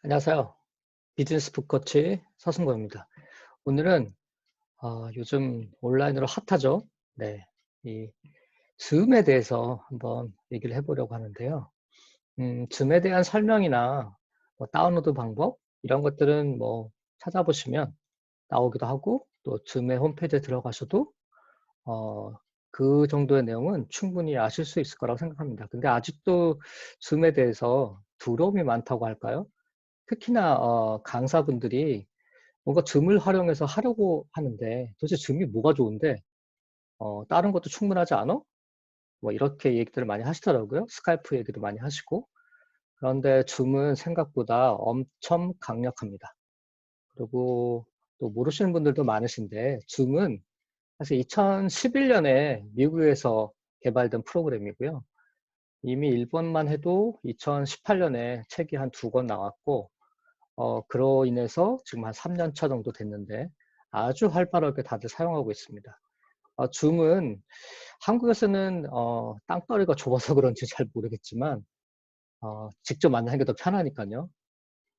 안녕하세요. 비즈니스 북코치 서승고입니다. 오늘은 요즘 온라인으로 핫하죠. 네, 이 줌에 대해서 한번 얘기를 해보려고 하는데요. 줌에 대한 설명이나 뭐 다운로드 방법 이런 것들은 뭐 찾아보시면 나오기도 하고 또 줌의 홈페이지에 들어가셔도 어, 그 정도의 내용은 충분히 아실 수 있을 거라고 생각합니다. 근데 아직도 줌에 대해서 두려움이 많다고 할까요? 특히나 강사분들이 뭔가 줌을 활용해서 하려고 하는데 도대체 줌이 뭐가 좋은데 다른 것도 충분하지 않아? 뭐 이렇게 얘기들을 많이 하시더라고요. 스카이프 얘기도 많이 하시고. 그런데 줌은 생각보다 엄청 강력합니다. 그리고 또 모르시는 분들도 많으신데 줌은 사실 2011년에 미국에서 개발된 프로그램이고요. 이미 일본만 해도 2018년에 책이 한 2권 나왔고 그로 인해서 지금 한 3년 차 정도 됐는데 아주 활발하게 다들 사용하고 있습니다. 줌은 한국에서는 땅덩어리가 좁아서 그런지 잘 모르겠지만 직접 만나는 게 더 편하니까요.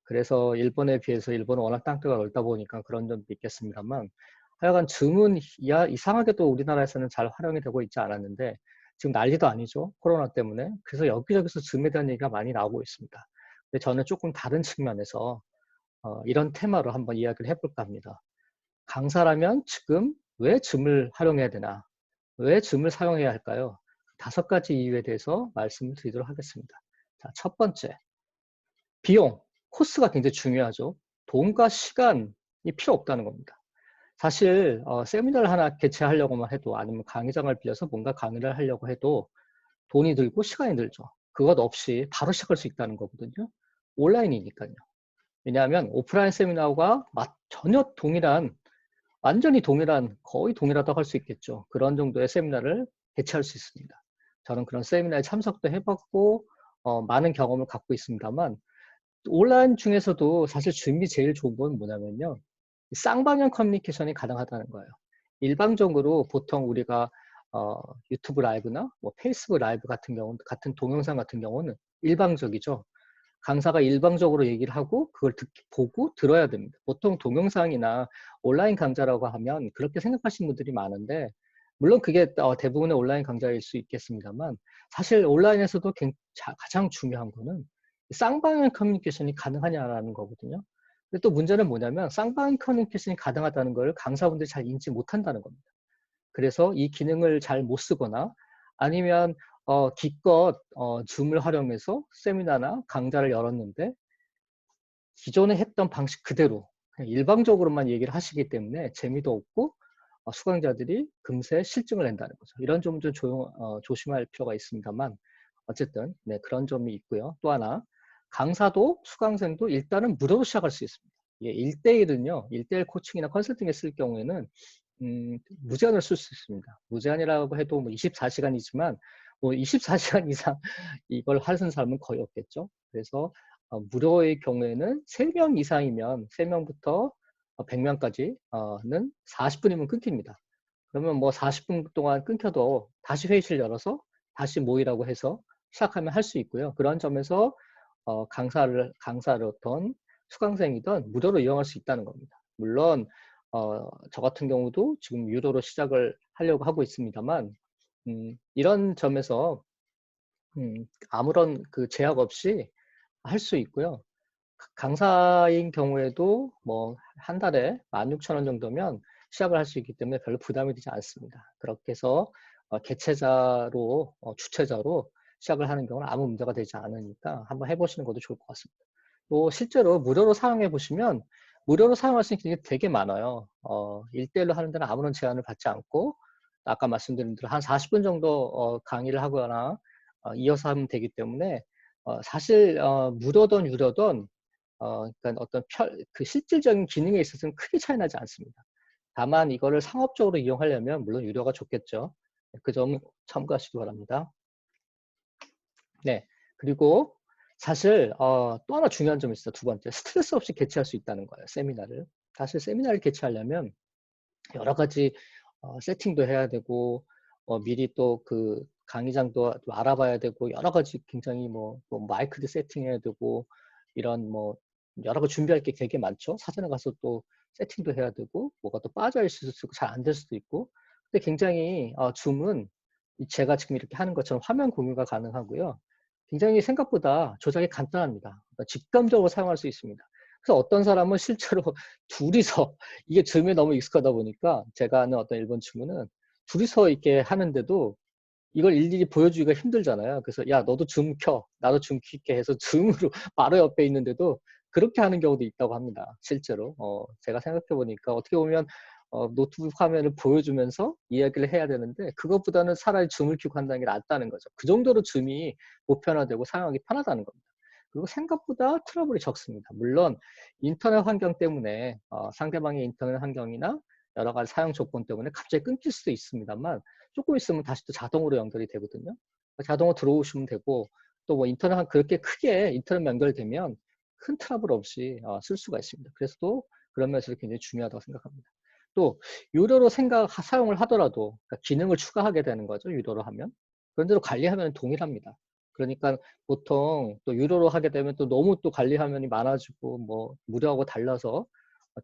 그래서 일본에 비해서 일본은 워낙 땅덩어리가 넓다 보니까 그런 점도 있겠습니다만 하여간 줌은 이상하게도 우리나라에서는 잘 활용이 되고 있지 않았는데 지금 난리도 아니죠. 코로나 때문에. 그래서 여기저기서 줌에 대한 얘기가 많이 나오고 있습니다. 근데 저는 조금 다른 측면에서 이런 테마로 한번 이야기를 해볼까 합니다. 강사라면 지금 왜 줌을 활용해야 되나? 왜 줌을 사용해야 할까요? 5가지 이유에 대해서 말씀을 드리도록 하겠습니다. 자, 첫 번째, 비용, 코스가 굉장히 중요하죠. 돈과 시간이 필요 없다는 겁니다. 사실 세미나를 하나 개최하려고만 해도 아니면 강의장을 빌려서 뭔가 강의를 하려고 해도 돈이 들고 시간이 들죠. 그것 없이 바로 시작할 수 있다는 거거든요. 온라인이니까요. 왜냐하면 오프라인 세미나와 전혀 동일한, 완전히 동일한, 거의 동일하다고 할 수 있겠죠. 그런 정도의 세미나를 개최할 수 있습니다. 저는 그런 세미나에 참석도 해봤고 많은 경험을 갖고 있습니다만 온라인 중에서도 사실 줌이 제일 좋은 건 뭐냐면요. 쌍방향 커뮤니케이션이 가능하다는 거예요. 일반적으로 보통 우리가 유튜브 라이브나 뭐 페이스북 라이브 같은 경우는 같은 동영상 같은 경우는 일방적이죠. 강사가 일방적으로 얘기를 하고 그걸 보고 들어야 됩니다. 보통 동영상이나 온라인 강좌라고 하면 그렇게 생각하시는 분들이 많은데 물론 그게 대부분의 온라인 강좌일 수 있겠습니다만 사실 온라인에서도 가장 중요한 거는 쌍방향 커뮤니케이션이 가능하냐라는 거거든요. 근데 또 문제는 뭐냐면 쌍방향 커뮤니케이션이 가능하다는 걸 강사분들이 잘 인지 못한다는 겁니다. 그래서 이 기능을 잘 못 쓰거나 아니면 기껏 줌을 활용해서 세미나나 강좌를 열었는데 기존에 했던 방식 그대로 그냥 일방적으로만 얘기를 하시기 때문에 재미도 없고 수강자들이 금세 실증을 낸다는 거죠. 이런 점은 좀 조심할 필요가 있습니다만 어쨌든 네, 그런 점이 있고요. 또 하나 강사도 수강생도 일단은 무료로 시작할 수 있습니다. 예, 1대1은요. 1대1 코칭이나 컨설팅에 쓸 경우에는 무제한으로 쓸 수 있습니다. 무제한이라고 해도 뭐 24시간이지만 뭐 24시간 이상 이걸 하는 사람은 거의 없겠죠. 그래서 무료의 경우에는 3명 이상이면 3명부터 100명까지는 40분이면 끊깁니다. 그러면 뭐 40분 동안 끊겨도 다시 회의실 열어서 다시 모이라고 해서 시작하면 할 수 있고요. 그런 점에서 강사로던 수강생이든 무료로 이용할 수 있다는 겁니다. 물론 저 같은 경우도 지금 유료로 시작을 하려고 하고 있습니다만 이런 점에서 아무런 그 제약 없이 할 수 있고요. 강사인 경우에도 뭐 한 달에 16,000원 정도면 시작을 할 수 있기 때문에 별로 부담이 되지 않습니다. 그렇게 해서 개최자로 주최자로 시작을 하는 경우는 아무 문제가 되지 않으니까 한번 해보시는 것도 좋을 것 같습니다. 또 실제로 무료로 사용해 보시면 무료로 사용할 수 있는 게 되게 많아요. 1대1로 하는 데는 아무런 제한을 받지 않고 아까 말씀드린 대로 한 40분 정도 강의를 하거나 이어서 하면 되기 때문에 사실 무료든 유료든 그러니까 어떤 그 실질적인 기능에 있어서는 크게 차이 나지 않습니다. 다만 이거를 상업적으로 이용하려면 물론 유료가 좋겠죠. 그 점 참고하시기 바랍니다. 네. 그리고 사실 또 하나 중요한 점이 있어요. 두 번째, 스트레스 없이 개최할 수 있다는 거예요. 세미나를. 사실 세미나를 개최하려면 여러 가지 세팅도 해야 되고 미리 또 그 강의장도 좀 알아봐야 되고 여러 가지 굉장히 뭐 마이크도 세팅해야 되고 이런 뭐 여러 가지 준비할 게 되게 많죠. 사전에 가서 또 세팅도 해야 되고 뭐가 또 빠져 있을 수도 있고 잘 안 될 수도 있고. 근데 굉장히 줌은 제가 지금 이렇게 하는 것처럼 화면 공유가 가능하고요. 굉장히 생각보다 조작이 간단합니다. 그러니까 직감적으로 사용할 수 있습니다. 그래서 어떤 사람은 실제로 둘이서 이게 줌에 너무 익숙하다 보니까 제가 아는 어떤 일본 친구는 둘이서 이렇게 하는데도 이걸 일일이 보여주기가 힘들잖아요. 그래서 야 너도 줌 켜, 나도 줌 켜게 해서 줌으로 바로 옆에 있는데도 그렇게 하는 경우도 있다고 합니다. 실제로. 제가 생각해 보니까 어떻게 보면 노트북 화면을 보여주면서 이야기를 해야 되는데 그것보다는 차라리 줌을 켜고 한다는 게 낫다는 거죠. 그 정도로 줌이 보편화되고 사용하기 편하다는 겁니다. 그리고 생각보다 트러블이 적습니다. 물론 인터넷 환경 때문에 상대방의 인터넷 환경이나 여러 가지 사용 조건 때문에 갑자기 끊길 수도 있습니다만 조금 있으면 다시 또 자동으로 연결이 되거든요. 자동으로 들어오시면 되고 또 뭐 인터넷 그렇게 크게 인터넷 연결되면 큰 트러블 없이 쓸 수가 있습니다. 그래서 또 그런 면에서 굉장히 중요하다고 생각합니다. 또 유료로 사용을 하더라도 그러니까 기능을 추가하게 되는 거죠. 유료로 하면. 그런대로 관리하면 동일합니다. 그러니까 보통 또 유료로 하게 되면 또 너무 또 관리 화면이 많아지고 뭐 무료하고 달라서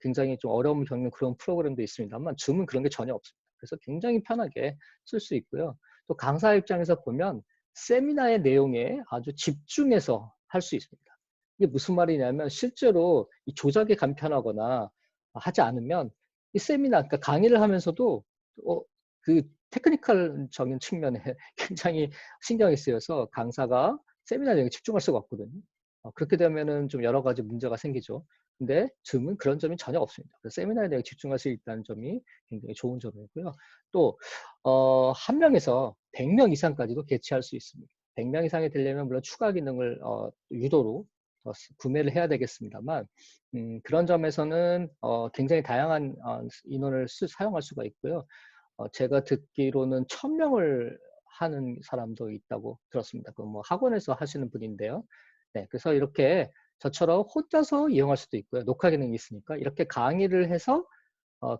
굉장히 좀 어려움을 겪는 그런 프로그램도 있습니다만 줌은 그런 게 전혀 없습니다. 그래서 굉장히 편하게 쓸 수 있고요. 또 강사 입장에서 보면 세미나의 내용에 아주 집중해서 할 수 있습니다. 이게 무슨 말이냐면 실제로 이 조작이 간편하거나 하지 않으면 이 세미나, 그러니까 강의를 하면서도 그 테크니컬적인 측면에 굉장히 신경이 쓰여서 강사가 세미나 내용에 집중할 수가 없거든요. 그렇게 되면은 좀 여러 가지 문제가 생기죠. 근데 줌은 그런 점이 전혀 없습니다. 그래서 세미나에 대해 집중할 수 있다는 점이 굉장히 좋은 점이고요. 또 한 명에서 100명 이상까지도 개최할 수 있습니다. 100명 이상이 되려면 물론 추가 기능을 유도로 구매를 해야 되겠습니다만 그런 점에서는 굉장히 다양한 인원을 사용할 수가 있고요. 제가 듣기로는 1000명을 하는 사람도 있다고 들었습니다. 그 뭐 학원에서 하시는 분인데요. 네, 그래서 이렇게 저처럼 혼자서 이용할 수도 있고요. 녹화 기능이 있으니까 이렇게 강의를 해서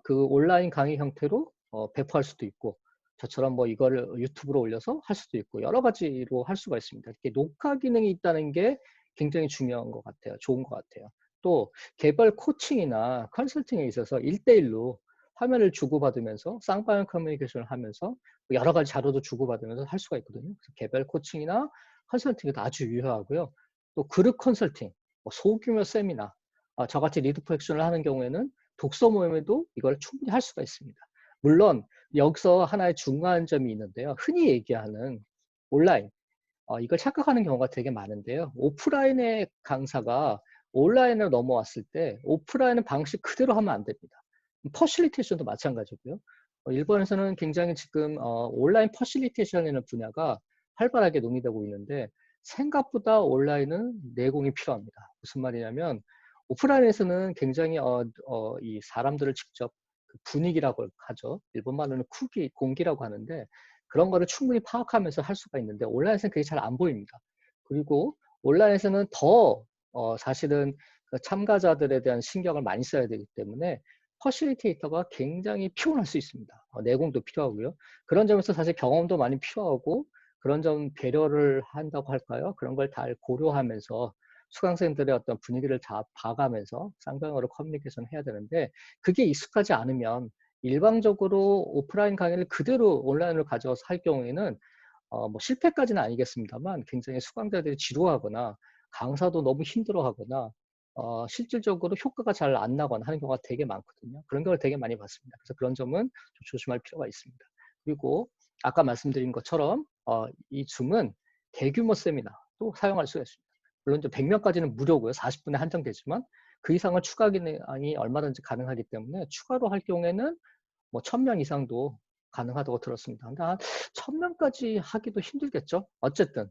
그 온라인 강의 형태로 배포할 수도 있고 저처럼 뭐 이거를 유튜브로 올려서 할 수도 있고 여러 가지로 할 수가 있습니다. 이렇게 녹화 기능이 있다는 게 굉장히 중요한 것 같아요. 좋은 것 같아요. 또 개발 코칭이나 컨설팅에 있어서 1대1로 화면을 주고받으면서 쌍방향 커뮤니케이션을 하면서 여러 가지 자료도 주고받으면서 할 수가 있거든요. 그래서 개발 코칭이나 컨설팅이 아주 유효하고요. 또 그룹 컨설팅, 뭐 소규모 세미나, 저같이 리드 프랙션을 하는 경우에는 독서 모임에도 이걸 충분히 할 수가 있습니다. 물론 여기서 하나의 중요한 점이 있는데요. 흔히 얘기하는 온라인, 이걸 착각하는 경우가 되게 많은데요. 오프라인의 강사가 온라인으로 넘어왔을 때 오프라인은 방식 그대로 하면 안 됩니다. 퍼실리테이션도 마찬가지고요. 일본에서는 굉장히 지금 온라인 퍼실리테이션이라는 분야가 활발하게 논의되고 있는데 생각보다 온라인은 내공이 필요합니다. 무슨 말이냐면 오프라인에서는 굉장히 이 사람들을 직접 그 분위기라고 하죠. 일본 말로는 쿠기, 공기라고 하는데 그런 거를 충분히 파악하면서 할 수가 있는데 온라인에서는 그게 잘 안 보입니다. 그리고 온라인에서는 더 사실은 그 참가자들에 대한 신경을 많이 써야 되기 때문에 퍼실리테이터가 굉장히 피곤할 수 있습니다. 내공도 필요하고요. 그런 점에서 사실 경험도 많이 필요하고 그런 점 배려를 한다고 할까요? 그런 걸 다 고려하면서 수강생들의 어떤 분위기를 다 봐가면서 쌍방향으로 커뮤니케이션 해야 되는데 그게 익숙하지 않으면 일방적으로 오프라인 강의를 그대로 온라인으로 가져와서 할 경우에는 뭐 실패까지는 아니겠습니다만 굉장히 수강자들이 지루하거나 강사도 너무 힘들어하거나 실질적으로 효과가 잘 안 나거나 하는 경우가 되게 많거든요. 그런 경우를 되게 많이 봤습니다. 그래서 그런 점은 좀 조심할 필요가 있습니다. 그리고 아까 말씀드린 것처럼 이 줌은 대규모 세미나도 사용할 수가 있습니다. 물론 이제 100명까지는 무료고요. 40분에 한정되지만 그 이상은 추가 기능이 얼마든지 가능하기 때문에 추가로 할 경우에는 뭐 1000명 이상도 가능하다고 들었습니다. 근데 한 1000명까지 하기도 힘들겠죠. 어쨌든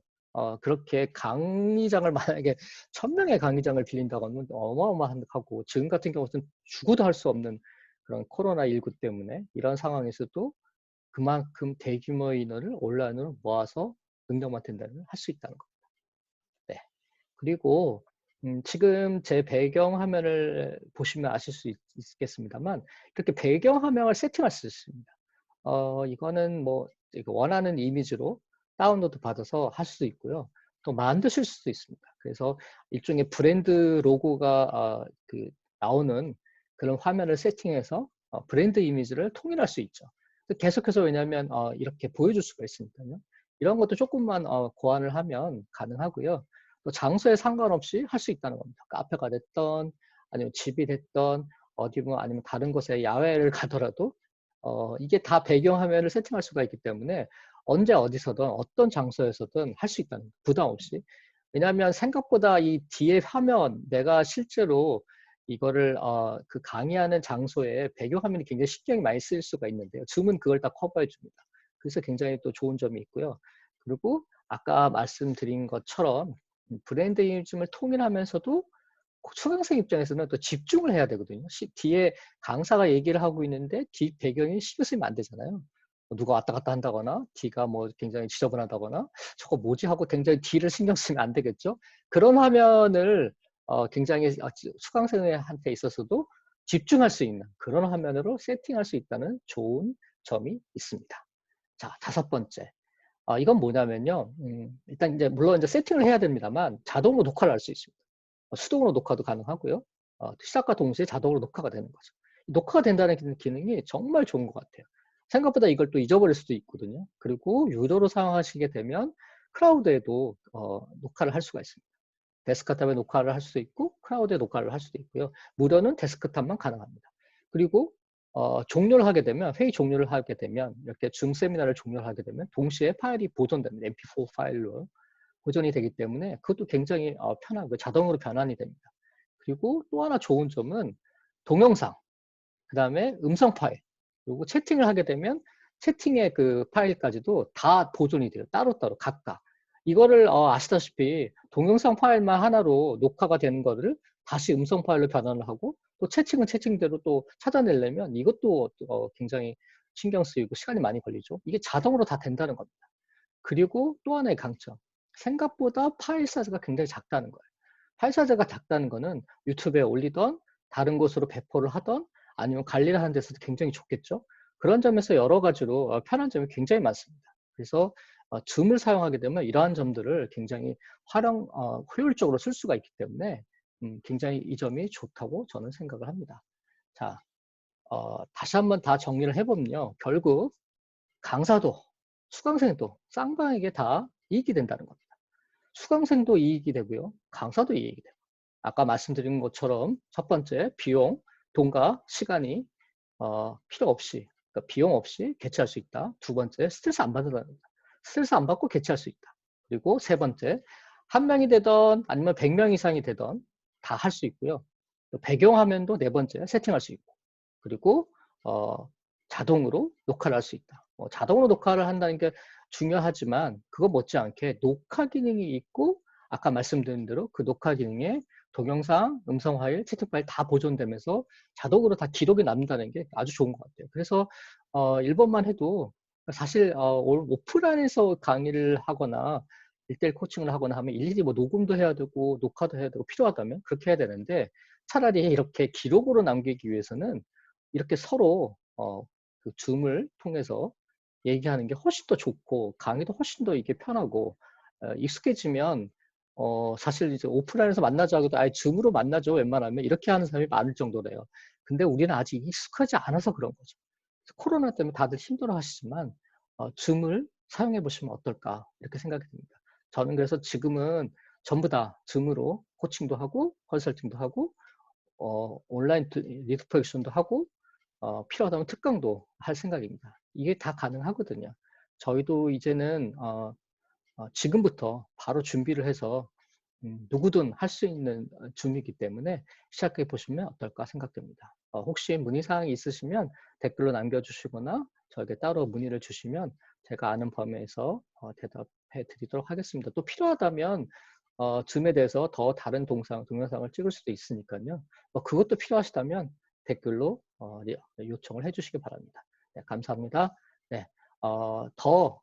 그렇게 강의장을 만약에 1000명의 강의장을 빌린다고 하면 어마어마하고 지금 같은 경우는 죽어도 할 수 없는 그런 코로나19 때문에 이런 상황에서도 그만큼 대규모의 인원을 온라인으로 모아서 능력만 된다면 할 수 있다는 겁니다. 네. 그리고 지금 제 배경 화면을 보시면 아실 수 있겠습니다만 이렇게 배경 화면을 세팅할 수 있습니다. 이거는 뭐 원하는 이미지로 다운로드 받아서 할 수도 있고요. 또 만드실 수도 있습니다. 그래서 일종의 브랜드 로고가 나오는 그런 화면을 세팅해서 브랜드 이미지를 통일할 수 있죠. 계속해서 왜냐하면 이렇게 보여줄 수가 있으니까요. 이런 것도 조금만 고안을 하면 가능하고요. 또 장소에 상관없이 할 수 있다는 겁니다. 카페가 됐던 아니면 집이 됐던 어디면 아니면 다른 곳에 야외를 가더라도 이게 다 배경화면을 세팅할 수가 있기 때문에 언제 어디서든 어떤 장소에서든 할 수 있다는 거예요. 부담 없이. 왜냐하면 생각보다 이 뒤에 화면 내가 실제로 이거를 그 강의하는 장소에 배경화면이 굉장히 신경이 많이 쓰일 수가 있는데요. 줌은 그걸 다 커버해 줍니다. 그래서 굉장히 또 좋은 점이 있고요. 그리고 아까 말씀드린 것처럼 브랜드 이미지를 통일하면서도 수강생 입장에서는 또 집중을 해야 되거든요. 뒤에 강사가 얘기를 하고 있는데 뒤 배경이 신경 쓰이면 안 되잖아요. 누가 왔다 갔다 한다거나 뒤가 뭐 굉장히 지저분하다거나 저거 뭐지 하고 굉장히 뒤를 신경 쓰면 안 되겠죠. 그런 화면을 굉장히 수강생한테 있어서도 집중할 수 있는 그런 화면으로 세팅할 수 있다는 좋은 점이 있습니다. 자, 5번째. 이건 뭐냐면요. 일단 이제 물론 이제 세팅을 해야 됩니다만 자동으로 녹화를 할 수 있습니다. 수동으로 녹화도 가능하고요. 시작과 동시에 자동으로 녹화가 되는 거죠. 녹화가 된다는 기능이 정말 좋은 것 같아요. 생각보다 이걸 또 잊어버릴 수도 있거든요. 그리고 유료로 사용하시게 되면 클라우드에도 녹화를 할 수가 있습니다. 데스크탑에 녹화를 할 수도 있고 클라우드에 녹화를 할 수도 있고요. 무료는 데스크탑만 가능합니다. 그리고 종료를 하게 되면 회의 종료를 하게 되면 이렇게 줌 세미나를 종료를 하게 되면 동시에 파일이 보존됩니다. MP4 파일로 보존이 되기 때문에 그것도 굉장히 편하고 자동으로 변환이 됩니다. 그리고 또 하나 좋은 점은 동영상, 그 다음에 음성 파일, 그리고 채팅을 하게 되면 채팅의 그 파일까지도 다 보존이 돼요. 따로따로 각각. 이거를 아시다시피 동영상 파일만 하나로 녹화가 되는 거를 다시 음성 파일로 변환을 하고 또 채팅은 채팅대로 또 찾아내려면 이것도 굉장히 신경 쓰이고 시간이 많이 걸리죠. 이게 자동으로 다 된다는 겁니다. 그리고 또 하나의 강점. 생각보다 파일 사이즈가 굉장히 작다는 거예요. 파일 사이즈가 작다는 거는 유튜브에 올리던 다른 곳으로 배포를 하던 아니면 관리를 하는 데서도 굉장히 좋겠죠. 그런 점에서 여러 가지로 편한 점이 굉장히 많습니다. 그래서 줌을 사용하게 되면 이러한 점들을 굉장히 효율적으로 쓸 수가 있기 때문에 굉장히 이 점이 좋다고 저는 생각을 합니다. 자, 다시 한번 다 정리를 해보면요. 결국 강사도 수강생도 쌍방에게 다 이익이 된다는 겁니다. 수강생도 이익이 되고요. 강사도 이익이 되고. 아까 말씀드린 것처럼 첫 번째 비용, 돈과 시간이 필요 없이 그러니까 비용 없이 개최할 수 있다. 두 번째 스트레스 안 받는다는 겁니다. 스트레스 안 받고 개최할 수 있다. 그리고 세 번째 한 명이 되던 아니면 100명 이상이 되던 다 할 수 있고요. 배경화면도 네 번째 세팅할 수 있고 그리고 자동으로 녹화를 할 수 있다. 자동으로 녹화를 한다는 게 중요하지만 그거 못지않게 녹화 기능이 있고 아까 말씀드린 대로 그 녹화 기능에 동영상, 음성 파일, 채팅 파일 다 보존되면서 자동으로 다 기록이 남는다는 게 아주 좋은 것 같아요. 그래서 1번만 해도 사실 오프라인에서 강의를 하거나 1대1 코칭을 하거나 하면 일일이 뭐 녹음도 해야 되고 녹화도 해야 되고 필요하다면 그렇게 해야 되는데 차라리 이렇게 기록으로 남기기 위해서는 이렇게 서로 그 줌을 통해서 얘기하는 게 훨씬 더 좋고 강의도 훨씬 더 이게 편하고 익숙해지면 사실 이제 오프라인에서 만나자 하고도 아예 줌으로 만나죠 웬만하면 이렇게 하는 사람이 많을 정도래요. 근데 우리는 아직 익숙하지 않아서 그런 거죠. 코로나 때문에 다들 힘들어 하시지만 줌을 사용해 보시면 어떨까 이렇게 생각이 듭니다. 저는 그래서 지금은 전부 다 줌으로 코칭도 하고 컨설팅도 하고 온라인 리드 프로젝션도 하고 필요하다면 특강도 할 생각입니다. 이게 다 가능하거든요. 저희도 이제는 지금부터 바로 준비를 해서 누구든 할 수 있는 줌이기 때문에 시작해 보시면 어떨까 생각됩니다. 혹시 문의사항이 있으시면 댓글로 남겨주시거나 저에게 따로 문의를 주시면 제가 아는 범위에서 대답해 드리도록 하겠습니다. 또 필요하다면 줌에 대해서 더 다른 동영상을 찍을 수도 있으니까요. 그것도 필요하시다면 댓글로 요청을 해주시기 바랍니다. 네, 감사합니다. 네, 더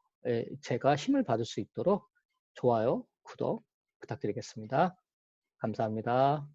제가 힘을 받을 수 있도록 좋아요, 구독 부탁드리겠습니다. 감사합니다.